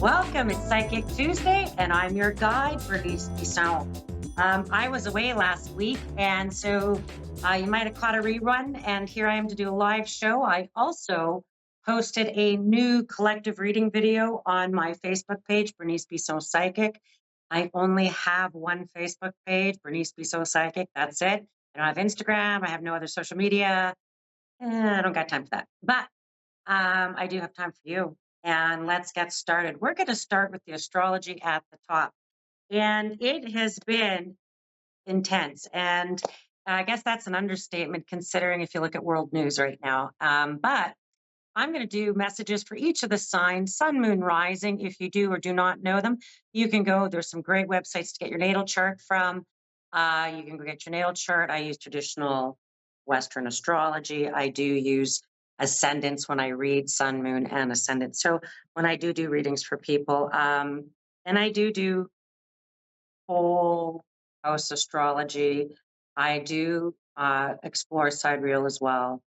Welcome. It's Psychic Tuesday, and I'm your guide, Bernice Bisson. I was away last week, and so you might have caught a rerun, and here I am to do a live show. I also posted a new collective reading video on my Facebook page, Bernice Bisson Psychic. I only have one Facebook page, Bernice Bisson Psychic. That's it. I don't have Instagram. I have no other social media. I don't got time for that. But I do have time for you. And let's get started. We're going to start with the astrology at the top. And it has been intense. And I guess that's an understatement considering if you look at world news right now. But I'm going to do messages for each of the signs, sun, moon, rising. If you do or do not know them, you can go. There's some great websites to get your natal chart from. You can go get your natal chart. I use traditional Western astrology. I do use ascendants when I read sun, moon, and ascendant. So when I do readings for people, and I do whole house astrology, I do explore sidereal as well.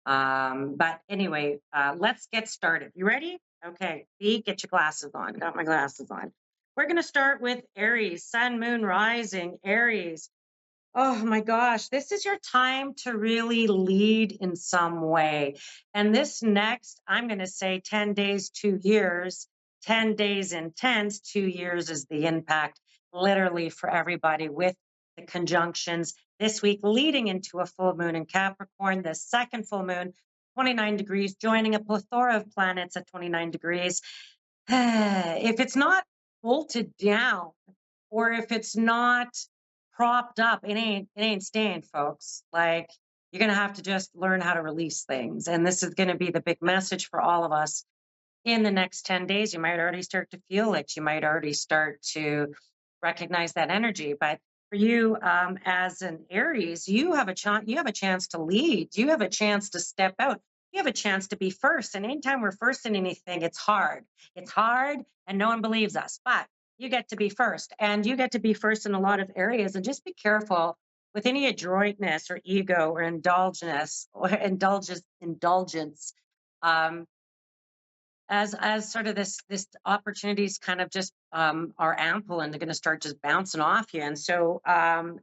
But anyway, let's get started. You ready? Okay, B, get your glasses on. Got my glasses on. We're going to start with Aries, sun, moon, rising, Aries. Oh my gosh, this is your time to really lead in some way. And this next, I'm going to say 10 days, 2 years, 10 days intense, 2 years is the impact literally for everybody with the conjunctions this week leading into a full moon in Capricorn, the second full moon, 29 degrees, joining a plethora of planets at 29 degrees. If it's not bolted down or if it's not propped up, it ain't staying, folks. Like, you're gonna have to just learn how to release things. And this is gonna be the big message for all of us in the next 10 days. You might already start to feel it. You might already start to recognize that energy. But for you, as an Aries, you have a chance to lead. You have a chance to step out. You have a chance to be first. And anytime we're first in anything, it's hard. It's hard, and no one believes us. But you get to be first, and you get to be first in a lot of areas. And just be careful with any adroitness or ego or indulgence. Um, as sort of this opportunities kind of just are ample, and they're going to start just bouncing off you. And so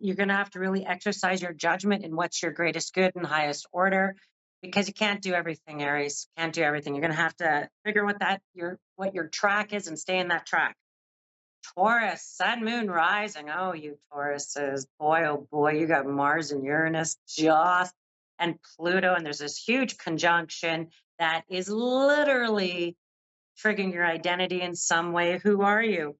you're going to have to really exercise your judgment in what's your greatest good and highest order, because you can't do everything, Aries. Can't do everything. You're going to have to figure what your track is and stay in that track. Taurus, sun, moon, rising. Oh, you Tauruses, boy, oh boy, you got Mars and Uranus just and Pluto, and there's this huge conjunction that is literally triggering your identity in some way. Who are you?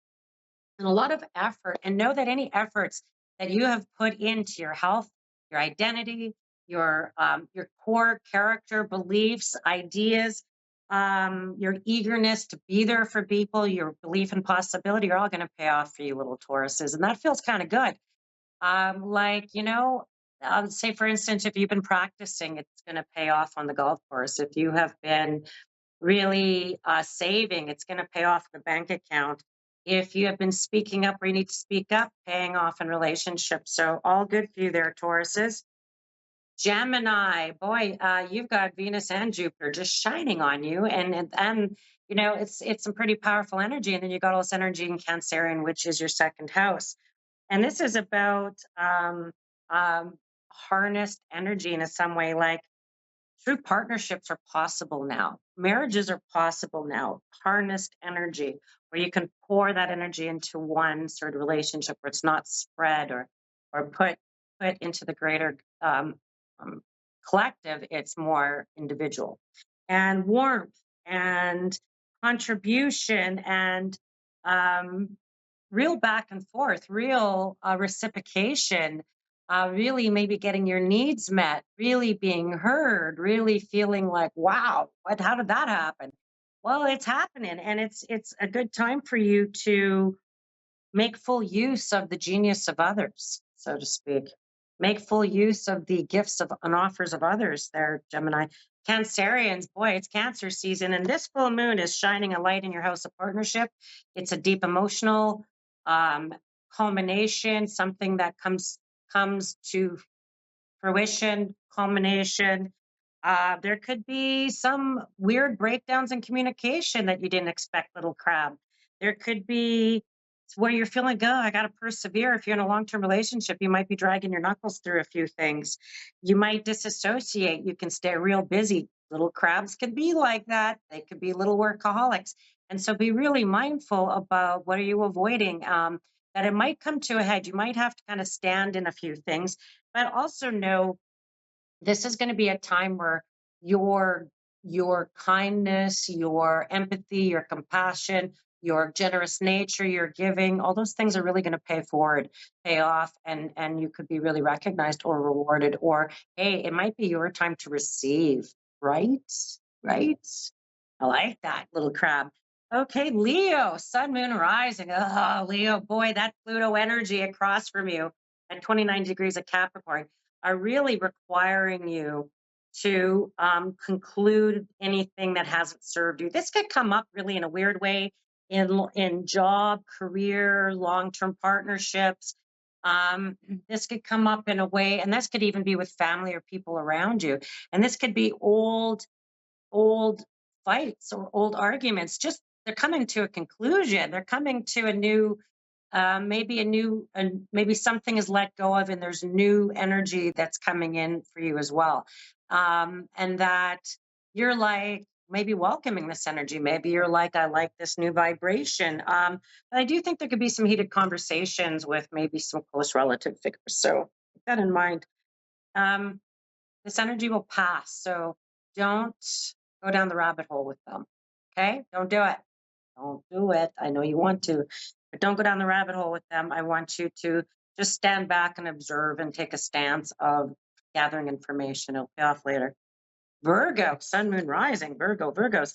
And a lot of effort, and know that any efforts that you have put into your health, your identity, your core character, beliefs, ideas, your eagerness to be there for people, your belief in possibility are all going to pay off for you, little Tauruses, and that feels kind of good. Like, say for instance, if you've been practicing, it's going to pay off on the golf course. If you have been really saving, it's going to pay off the bank account. If you have been speaking up or you need to speak up, paying off in relationships. So all good for you there, Tauruses. Gemini, boy, you've got Venus and Jupiter just shining on you, and it's some pretty powerful energy. And then you got all this energy in Cancerian, which is your second house, and this is about harnessed energy in some way. Like, true partnerships are possible now. Marriages are possible now. Harnessed energy, where you can pour that energy into one sort of relationship, where it's not spread or put into the greater collective. It's more individual, and warmth and contribution and real back and forth, real reciprocation, really maybe getting your needs met, really being heard, really feeling like, wow, how did that happen? Well, it's happening, and it's a good time for you to make full use of the genius of others, so to speak. Make full use of the gifts of and offers of others there, Gemini. Cancerians, boy, it's Cancer season, and this full moon is shining a light in your house of partnership. It's a deep emotional culmination, something that comes to fruition, culmination. There could be some weird breakdowns in communication that you didn't expect, little crab. There could be where you're feeling, oh, I got to persevere. If you're in a long term relationship, you might be dragging your knuckles through a few things. You might disassociate. You can stay real busy. Little crabs can be like that. They could be little workaholics. And so be really mindful about what are you avoiding. That it might come to a head. You might have to kind of stand in a few things, but also know this is going to be a time where your your kindness, your empathy, your compassion, your generous nature, your giving, all those things are really going to pay forward, pay off, and you could be really recognized or rewarded. Or hey, it might be your time to receive, right? Right? I like that, little crab. Okay, Leo, sun, moon, rising. Oh, Leo, boy, that Pluto energy across from you at 29 degrees of Capricorn are really requiring you to conclude anything that hasn't served you. This could come up really in a weird way in job, career, long-term partnerships. Um, this could come up in a way, and this could even be with family or people around you. And this could be old fights or old arguments. Just they're coming to a conclusion. They're coming to a new maybe a new and maybe something is let go of and there's new energy that's coming in for you as well, and that you're like maybe welcoming this energy. Maybe you're like, I like this new vibration. But I do think there could be some heated conversations with maybe some close relative figures, so keep that in mind. um, this energy will pass, so don't go down the rabbit hole with them. Okay, don't do it. Don't do it. I know you want to, but don't go down the rabbit hole with them. I want you to just stand back and observe and take a stance of gathering information. It'll pay off later. Virgo, sun, moon, rising, Virgo, Virgos.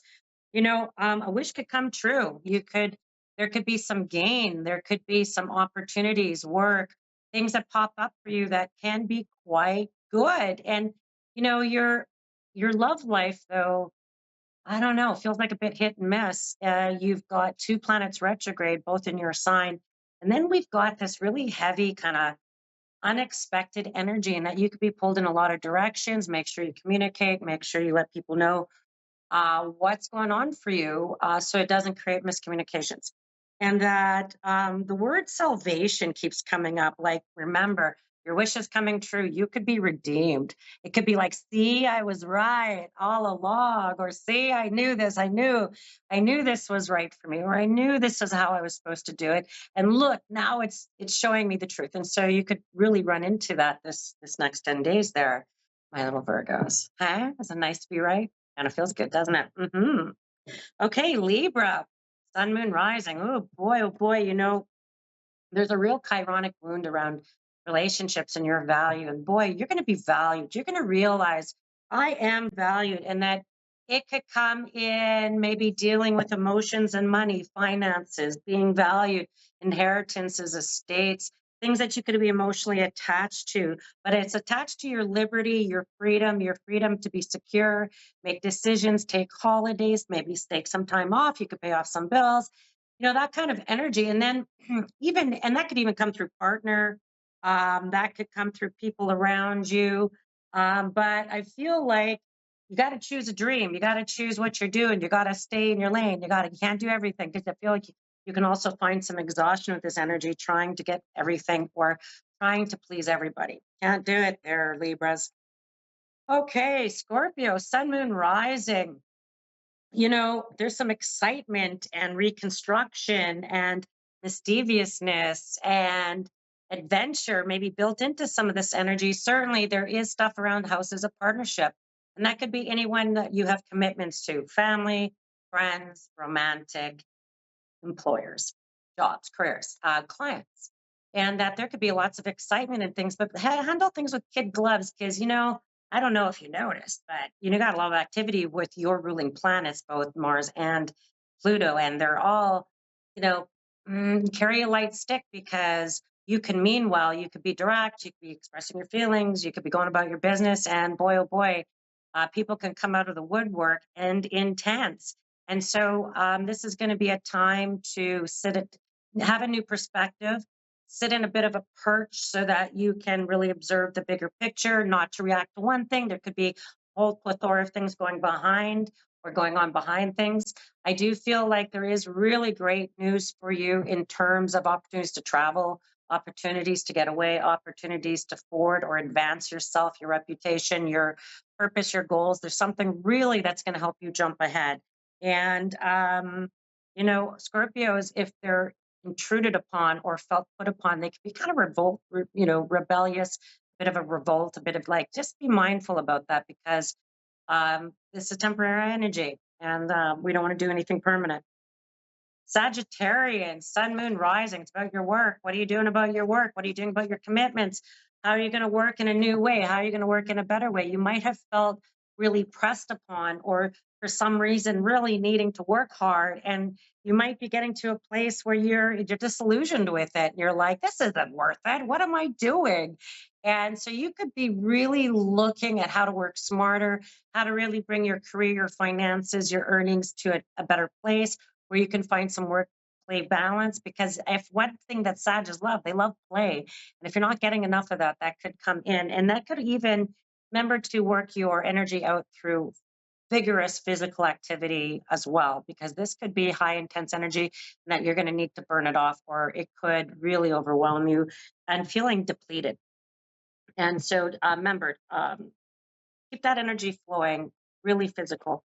A wish could come true. There could be some gain. There could be some opportunities, work, things that pop up for you that can be quite good. And, your love life, though, I don't know, feels like a bit hit and miss. You've got two planets retrograde, both in your sign. And then we've got this really heavy kind of unexpected energy, and that you could be pulled in a lot of directions. Make sure you communicate, make sure you let people know what's going on for you, so it doesn't create miscommunications. And that the word salvation keeps coming up. Like, remember, your wish is coming true. You could be redeemed. It could be like, see, I was right all along, or see, I knew this was right for me, or I knew this is how I was supposed to do it. And look, now it's showing me the truth. And so you could really run into that this next 10 days there, my little Virgos. Huh? Is it nice to be right? Kind of feels good, doesn't it? Okay, Libra, sun, moon, rising. Oh boy, there's a real chironic wound around relationships and your value. And boy, you're going to be valued. You're going to realize I am valued, and that it could come in maybe dealing with emotions and money, finances, being valued, inheritances, estates, things that you could be emotionally attached to. But it's attached to your freedom to be secure, make decisions, take holidays, maybe take some time off. You could pay off some bills, that kind of energy. And then and that could even come through partner, that could come through people around you. But I feel like you got to choose a dream. You got to choose what you're doing. You got to stay in your lane. You can't do everything, because I feel like you can also find some exhaustion with this energy trying to get everything or trying to please everybody. Can't do it there, Libras. Okay, Scorpio, sun, moon, rising. There's some excitement and reconstruction and mischievousness and adventure maybe built into some of this energy. Certainly, there is stuff around houses of partnership, and that could be anyone that you have commitments to: family, friends, romantic, employers, jobs, careers, clients, and that there could be lots of excitement and things, but handle things with kid gloves, because I don't know if you noticed, but got a lot of activity with your ruling planets, both Mars and Pluto, and they're all, you know, carry a light stick, because you can mean well, you could be direct, you could be expressing your feelings, you could be going about your business, and boy, oh boy, people can come out of the woodwork and intense. And so this is going to be a time to have a new perspective, sit in a bit of a perch so that you can really observe the bigger picture, not to react to one thing. There could be whole plethora of things going behind or going on behind things. I do feel like there is really great news for you in terms of opportunities to travel, opportunities to get away, opportunities to forward or advance yourself, your reputation, your purpose, your goals. There's something really that's going to help you jump ahead. And, Scorpios, if they're intruded upon or felt put upon, they can be kind of rebellious, bit of a revolt, a bit of like, just be mindful about that because this is temporary energy and we don't want to do anything permanent. Sagittarian, sun, moon, rising. It's about your work. What are you doing about your work? What are you doing about your commitments? How are you going to work in a new way? How are you going to work in a better way? You might have felt really pressed upon, or for some reason, really needing to work hard. And you might be getting to a place where you're disillusioned with it. And you're like, this isn't worth it. What am I doing? And so you could be really looking at how to work smarter, how to really bring your career, your finances, your earnings to a better place where you can find some work play balance. Because if one thing that Sages love, they love play. And if you're not getting enough of that, that could come in. And that could even remember to work your energy out through vigorous physical activity as well, because this could be high intense energy and that you're going to need to burn it off, or it could really overwhelm you and feeling depleted. And so remember, keep that energy flowing, really physical.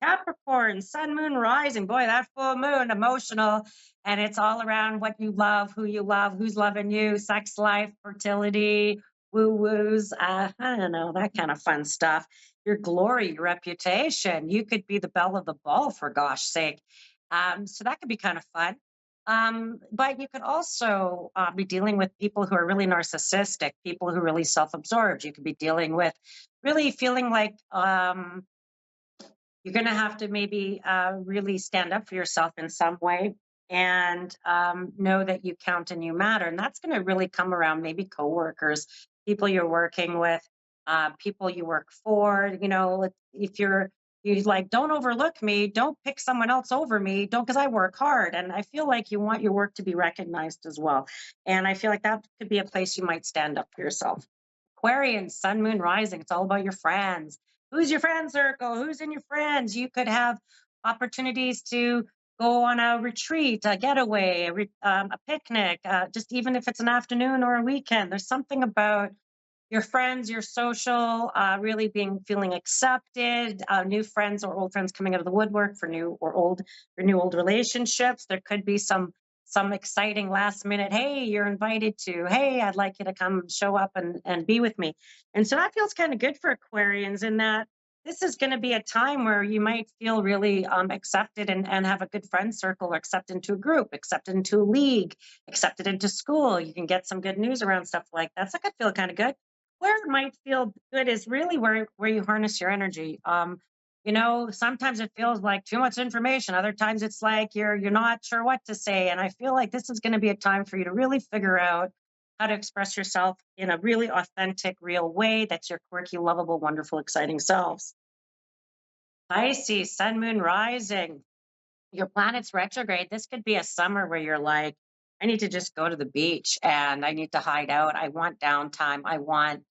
Capricorn, sun, moon, rising. Boy, that full moon, emotional. And it's all around what you love, who you love, who's loving you, sex life, fertility, woo woos. I don't know, that kind of fun stuff. Your glory, your reputation. You could be the belle of the ball, for gosh sake. So that could be kind of fun. But you could also be dealing with people who are really narcissistic, people who are really self absorbed. You could be dealing with really feeling like, you're going to have to maybe really stand up for yourself in some way and know that you count and you matter. And that's going to really come around maybe coworkers, people you're working with, people you work for. If you like, don't overlook me, don't pick someone else over me, don't, because I work hard. And I feel like you want your work to be recognized as well. And I feel like that could be a place you might stand up for yourself. Aquarian, sun, moon, rising. It's all about your friends. Who's your friend circle? Who's in your friends? You could have opportunities to go on a retreat, a getaway, a picnic, just even if it's an afternoon or a weekend. There's something about your friends, your social, really feeling accepted, new friends or old friends coming out of the woodwork for new old relationships. There could be some exciting last minute, hey, you're invited to, hey, I'd like you to come show up and be with me. And so that feels kind of good for Aquarians in that this is going to be a time where you might feel really accepted and have a good friend circle, or accepted into a group, accepted into a league, accepted into school. You can get some good news around stuff like that. So that could feel kind of good. Where it might feel good is really where you harness your energy. Sometimes it feels like too much information. Other times it's like you're not sure what to say. And I feel like this is going to be a time for you to really figure out how to express yourself in a really authentic, real way. That's your quirky, lovable, wonderful, exciting selves. Pisces, sun, moon, rising. Your planet's retrograde. This could be a summer where you're like, I need to just go to the beach and I need to hide out. I want downtime. I want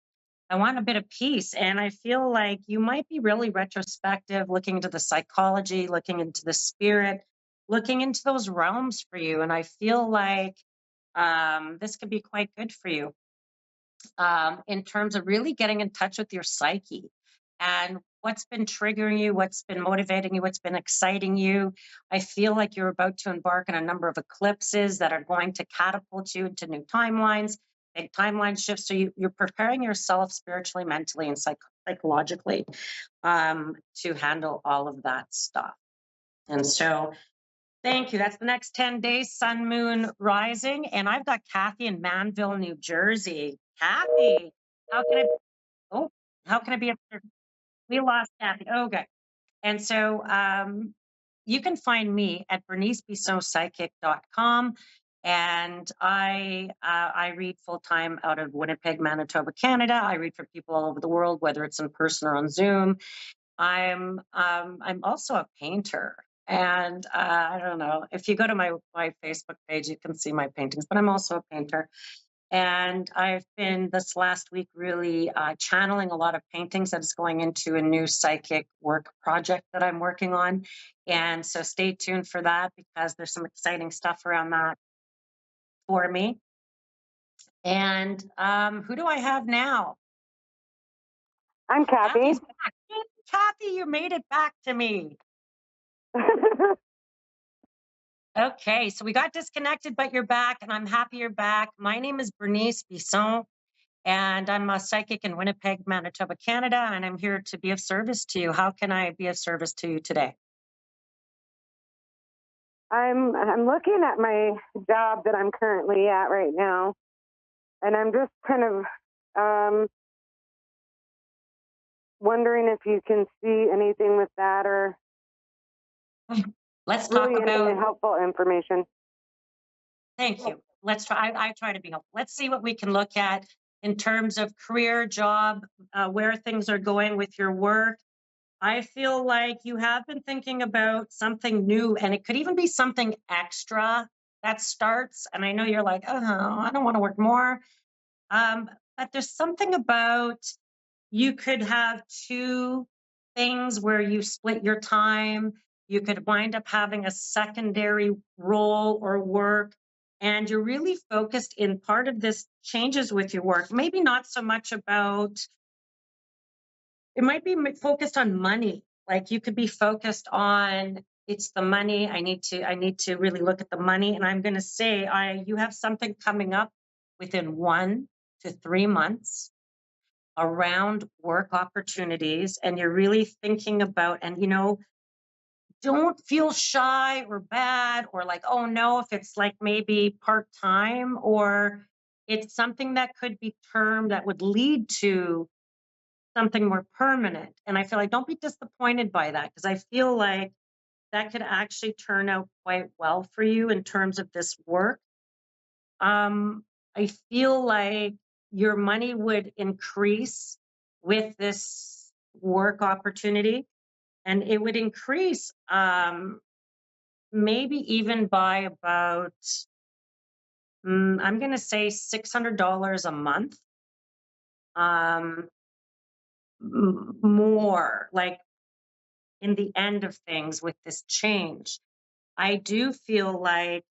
a bit of peace. And I feel like you might be really retrospective, looking into the psychology, looking into the spirit, looking into those realms for you. And I feel like this could be quite good for you in terms of really getting in touch with your psyche and what's been triggering you, what's been motivating you, what's been exciting you. I feel like you're about to embark on a number of eclipses that are going to catapult you into new timelines, big timeline shifts. So you're preparing yourself spiritually, mentally, and psychologically to handle all of that stuff. And so thank you. That's the next 10 days, sun, moon, rising. And I've got Kathy in Manville, New Jersey. Kathy, how can I, oh, how can I be a, we lost Kathy. Okay. And so you can find me at bernicebissonpsychic.com. And I read full time out of Winnipeg, Manitoba, Canada. I read for people all over the world, whether it's in person or on Zoom. I'm also a painter, and I don't know if you go to my Facebook page, you can see my paintings. But I'm also a painter, And I've been this last week really channeling a lot of paintings that is going into a new psychic work project that I'm working on. And so stay tuned for that because there's some exciting stuff around that for me. And who do I have now? I'm Kathy. Kathy's back. Hey, Kathy, you made it back to me. Okay, so we got disconnected, but you're back, and I'm happy you're back. My name is Bernice Bisson, and I'm a psychic in Winnipeg, Manitoba, Canada, and I'm here to be of service to you. How can I be of service to you today? I'm looking at my job that I'm currently at right now, and I'm just kind of wondering if you can see anything with that or Let's talk really any about, helpful information. thank you. Let's try, I try to be helpful. Let's see what we can look at in terms of career, job, where things are going with your work. I feel like you have been thinking about something new, and it could even be something extra that starts. And I know you're like, oh, I don't want to work more. Um, but there's something about you could have two things where you split your time. You could wind up having a secondary role or work, and you're really focused in part of this changes with your work. Maybe not so much about it might be focused on money. Like you could be focused on it's the money. I need to really look at the money. And I'm going to say you have something coming up within 1 to 3 months around work opportunities, and you're really thinking about, and don't feel shy or bad or like, oh no, if it's like maybe part-time or it's something that could be termed that would lead to something more permanent. And I feel like don't be disappointed by that because I feel like that could actually turn out quite well for you in terms of this work. I feel like your money would increase with this work opportunity, and it would increase maybe even by about, I'm going to say $600 a month. Um, More like in the end of things with this change. I do feel like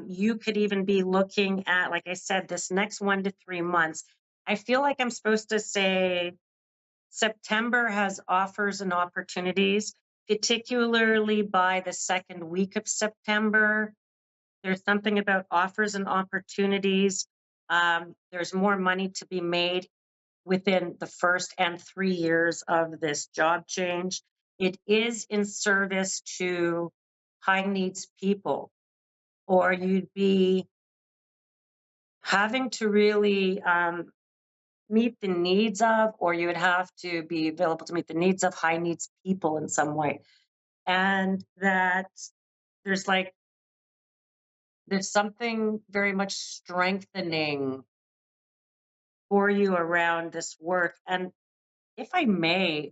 you could even be looking at, like I said, this next 1 to 3 months. I feel like I'm supposed to say September has offers and opportunities, particularly by the second week of September. There's something about offers and opportunities. There's more money to be made within the first and 3 years of this job change. It is in service to high needs people, or you'd be having to really meet the needs of, or you would have to be available to meet the needs of high needs people in some way. And that there's like, there's something very much strengthening for you around this work. And if I may,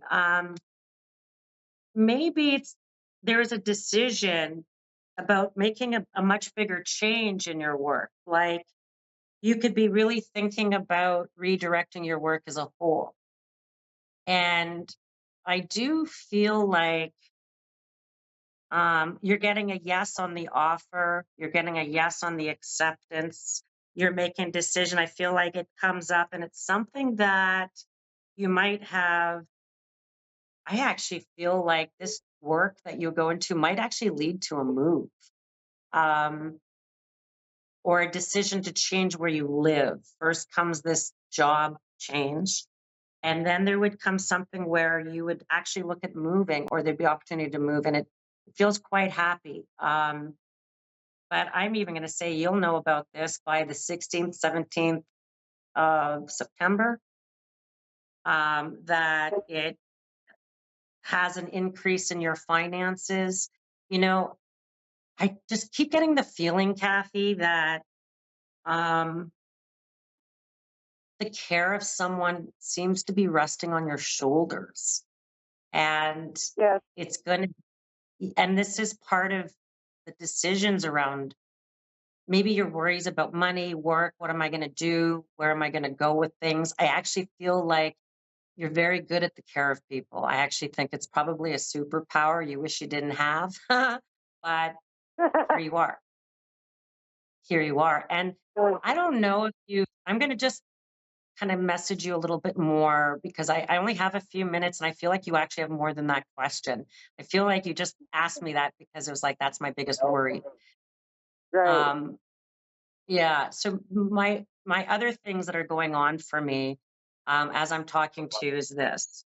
maybe there is a decision about making a much bigger change in your work. Like you could be really thinking about redirecting your work as a whole. And I do feel like you're getting a yes on the offer, you're getting a yes on the acceptance, you're making a decision. I feel like it comes up and it's something that you might have. I actually feel like this work that you go into might actually lead to a move, um, or a decision to change where you live. First comes this job change, and then there would come something where you would actually look at moving, or there'd be opportunity to move, and it feels quite happy. But I'm even going to say you'll know about this by the 16th, 17th of September, that it has an increase in your finances. You know, I just keep getting the feeling, Kathy, that um, the care of someone seems to be resting on your shoulders. And Yes. it's going to, and this is part of the decisions around maybe your worries about money, work, what am I going to do? Where am I going to go with things? I actually feel like you're very good at the care of people. I actually think it's probably a superpower you wish you didn't have, but here you are. Here you are. And I don't know if I'm going to just kind of message you a little bit more because I only have a few minutes and I feel like you actually have more than that question. I feel like you just asked me that because it was like, that's my biggest worry. Right. Um, yeah. So my other things that are going on for me as I'm talking to you is this.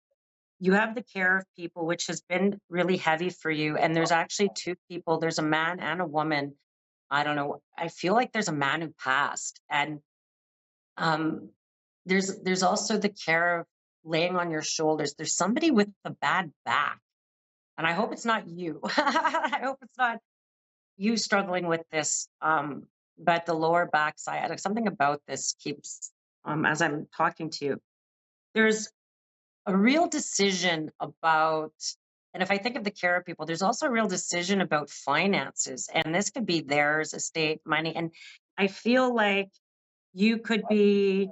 You have the care of people, which has been really heavy for you. And there's actually two people, there's a man and a woman. I don't know. I feel like there's a man who passed. And um, there's also the care of laying on your shoulders. There's somebody with a bad back. And I hope it's not you. I hope it's not you struggling with this. But the lower back side, something about this keeps, as I'm talking to you, there's a real decision about, and if I think of the care of people, there's also a real decision about finances. And this could be theirs, estate, money. And I feel like you could be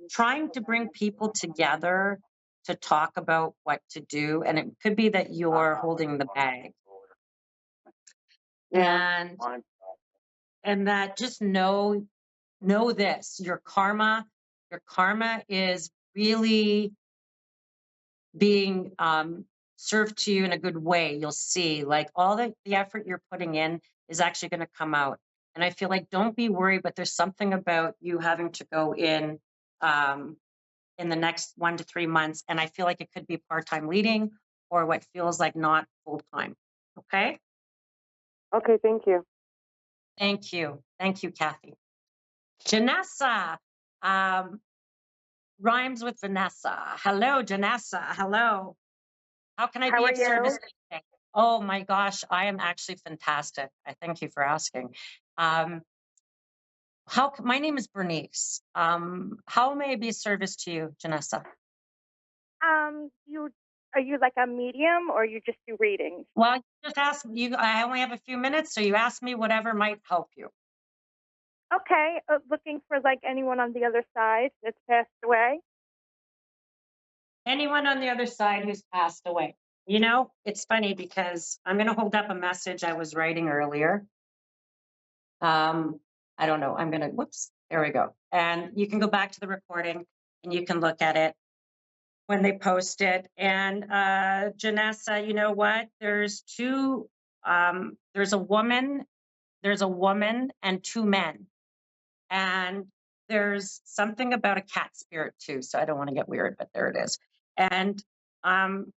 trying to bring people together to talk about what to do. And it could be that you're holding the bag. Yeah. And that just know this, your karma is really being served to you in a good way. You'll see like all the effort you're putting in is actually going to come out. And I feel like don't be worried, but there's something about you having to go um, in the next 1 to 3 months. And I feel like it could be part-time leading or what feels like not full-time. Okay. Okay. Thank you. Thank you. Thank you, Kathy. Janessa, um, rhymes with Vanessa. Hello, Janessa. Hello. How can I How be are of service you? today? Oh my gosh, I am actually fantastic. I thank you for asking. Um, my name is Bernice. How may I be of service to you, Janessa? You are you like a medium or you just do readings? Well, you just ask you. I only have a few minutes, so you ask me whatever might help you. Okay, looking for like anyone on the other side that's passed away. Anyone on the other side who's passed away. You know, it's funny because I'm going to hold up a message I was writing earlier. Um, I don't know. I'm going to, whoops, there we go. And you can go back to the recording and you can look at it when they post it. And Janessa, you know what? There's a woman and two men. And there's something about a cat spirit too. So I don't want to get weird, but there it is. And um,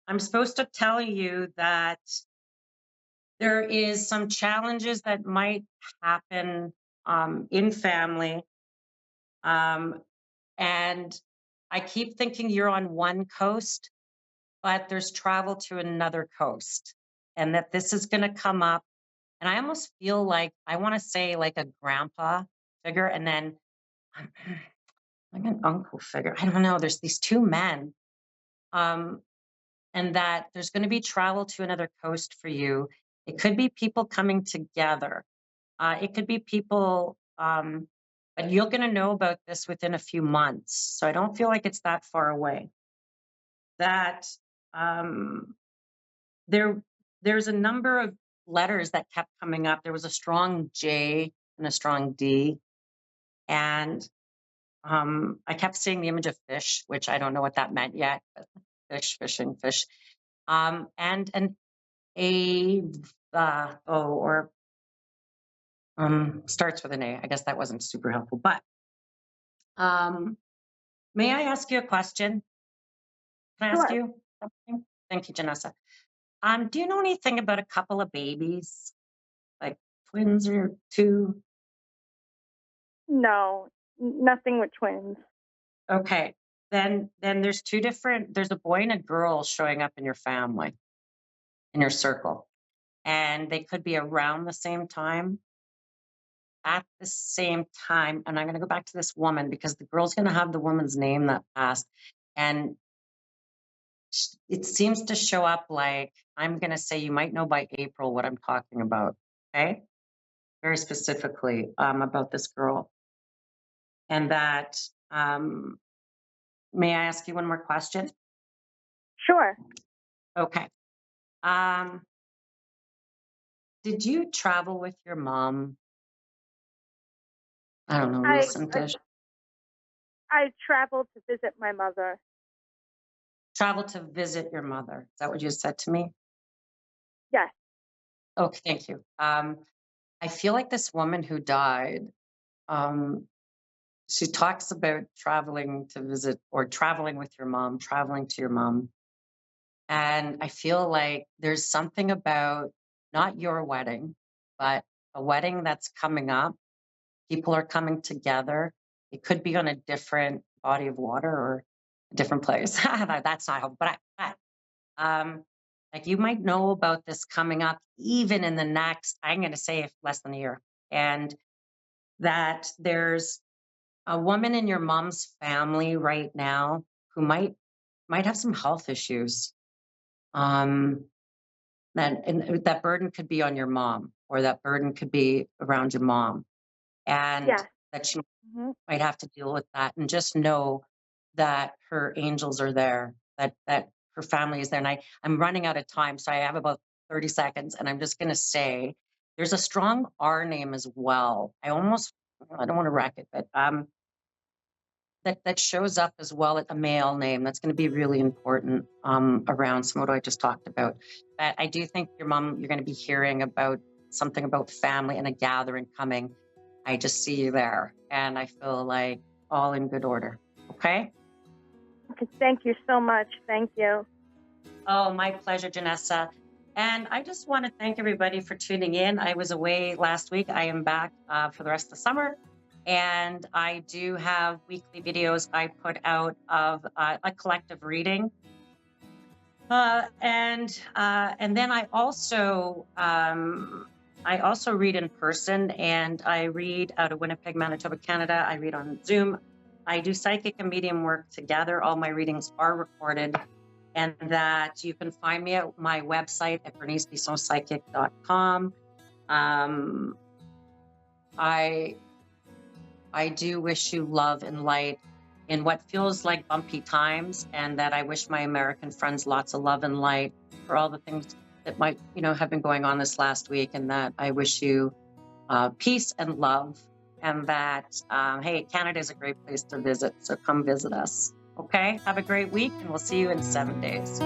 I'm supposed to tell you that there is some challenges that might happen in family. Um, and I keep thinking you're on one coast, but there's travel to another coast, and that this is going to come up. And I almost feel like I want to say like a grandpa figure, and then like an uncle figure. I don't know. There's these two men, um, and that there's going to be travel to another coast for you. It could be people coming together. It could be people, but you're going to know about this within a few months. So I don't feel like it's that far away. That um, there, there's a number of letters that kept coming up. There was a strong J and a strong D, and I kept seeing the image of fish, which I don't know what that meant yet. But fish, fishing, fish, and a or starts with an A. I guess that wasn't super helpful, but um, may I ask you a question? Can I ask Sure. you something? Thank you, Janessa. Do you know anything about a couple of babies, like twins or two? No, nothing with twins. Okay, then there's a boy and a girl showing up in your family, in your circle, and they could be around the same time, at the same time. And I'm going to go back to this woman because the girl's going to have the woman's name that passed, and it seems to show up like I'm going to say you might know by April what I'm talking about. Okay. very specifically about this girl. And that, may I ask you one more question? Sure. Okay. Um, did you travel with your mom? I don't know, I recentish. I traveled to visit my mother. Travel to visit your mother. Is that what you said to me? Yes. Okay, thank you. I feel like this woman who died, um, she talks about traveling to visit or traveling with your mom, traveling to your mom. And I feel like there's something about not your wedding, but a wedding that's coming up. People are coming together. It could be on a different body of water or a different place. That's not how, um, like you might know about this coming up even in the next, I'm going to say less than a year. And that there's a woman in your mom's family right now who might have some health issues. Um, and that burden could be on your mom, or that burden could be around your mom, and Yes. that she Hmm. might have to deal with that. And just know that her angels are there, that her family is there. And I'm running out of time, so I have about 30 seconds, and I'm just going to say there's a strong R name as well. I don't want to wreck it, but that shows up as well at a male name. That's going to be really important around some of what I just talked about. But I do think your mom, you're going to be hearing about something about family and a gathering coming. I just see you there, and I feel like all in good order. Okay. Okay, thank you so much. Thank you. Oh, my pleasure, Janessa. And I just want to thank everybody for tuning in. I was away last week. I am back for the rest of the summer. And I do have weekly videos I put out of a collective reading. And then I also read in person, and I read out of Winnipeg, Manitoba, Canada. I read on Zoom. I do psychic and medium work together. All my readings are recorded, and that you can find me at my website at bernicebissonpsychic.com. I I do wish you love and light in what feels like bumpy times, and that I wish my American friends lots of love and light for all the things that might, have been going on this last week, and that I wish you peace and love, and that, hey, Canada is a great place to visit, so come visit us. Okay, have a great week, and we'll see you in 7 days.